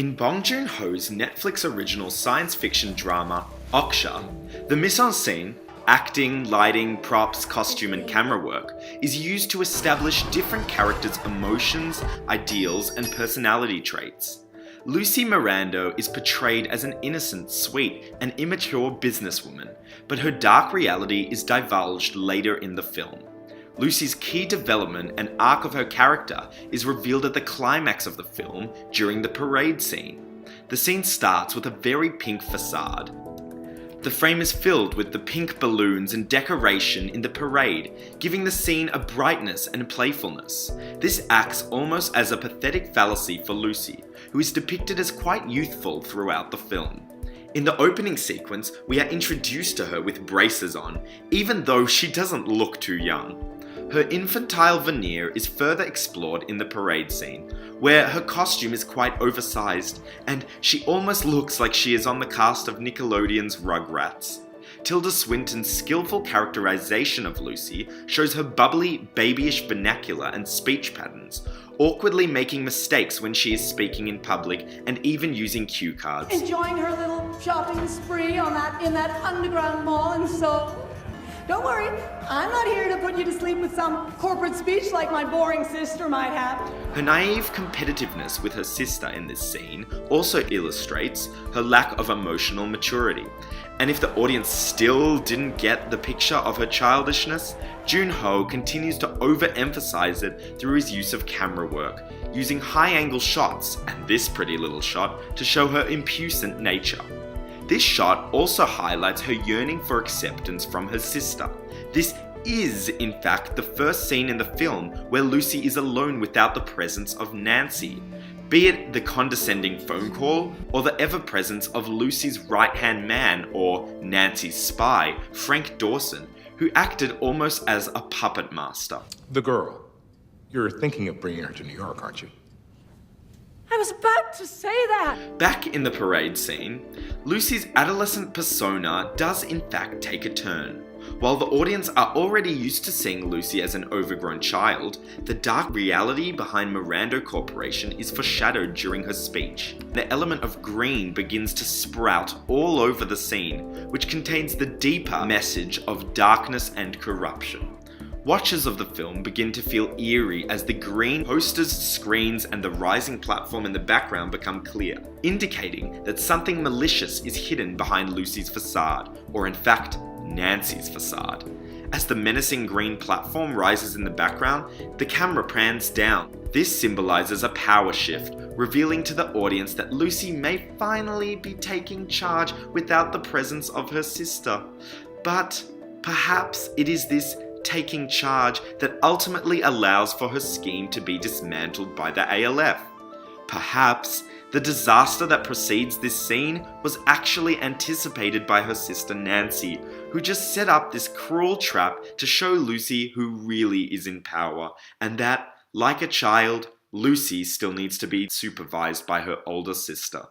In Bong Joon-ho's Netflix original science fiction drama, Okja, the mise-en-scene, acting, lighting, props, costume and camera work, is used to establish different characters' emotions, ideals and personality traits. Lucy Miranda is portrayed as an innocent, sweet, and immature businesswoman, but her dark reality is divulged later in the film. Lucy's key development and arc of her character is revealed at the climax of the film during the parade scene. The scene starts with a very pink facade. The frame is filled with the pink balloons and decoration in the parade, giving the scene a brightness and playfulness. This acts almost as a pathetic fallacy for Lucy, who is depicted as quite youthful throughout the film. In the opening sequence, we are introduced to her with braces on, even though she doesn't look too young. Her infantile veneer is further explored in the parade scene, where her costume is quite oversized, and she almost looks like she is on the cast of Nickelodeon's Rugrats. Tilda Swinton's skillful characterization of Lucy shows her bubbly, babyish vernacular and speech patterns, awkwardly making mistakes when she is speaking in public and even using cue cards. Enjoying her little shopping spree in that underground mall in Seoul. Don't worry, I'm not here to put you to sleep with some corporate speech like my boring sister might have. Her naive competitiveness with her sister in this scene also illustrates her lack of emotional maturity. And if the audience still didn't get the picture of her childishness, Joon-ho continues to overemphasize it through his use of camera work, using high-angle shots, and this pretty little shot, to show her impuissant nature. This shot also highlights her yearning for acceptance from her sister. This is, in fact, the first scene in the film where Lucy is alone without the presence of Nancy, be it the condescending phone call or the ever-presence of Lucy's right-hand man or Nancy's spy, Frank Dawson, who acted almost as a puppet master. The girl. You're thinking of bringing her to New York, aren't you? I was about to say that. Back in the parade scene, Lucy's adolescent persona does in fact take a turn. While the audience are already used to seeing Lucy as an overgrown child, the dark reality behind Miranda Corporation is foreshadowed during her speech. The element of green begins to sprout all over the scene, which contains the deeper message of darkness and corruption. Watchers of the film begin to feel eerie as the green posters, screens, and the rising platform in the background become clear, indicating that something malicious is hidden behind Lucy's facade, or in fact, Nancy's facade. As the menacing green platform rises in the background, the camera pans down. This symbolizes a power shift, revealing to the audience that Lucy may finally be taking charge without the presence of her sister. But perhaps it is this taking charge that ultimately allows for her scheme to be dismantled by the ALF. Perhaps the disaster that precedes this scene was actually anticipated by her sister Nancy, who just set up this cruel trap to show Lucy who really is in power, and that, like a child, Lucy still needs to be supervised by her older sister.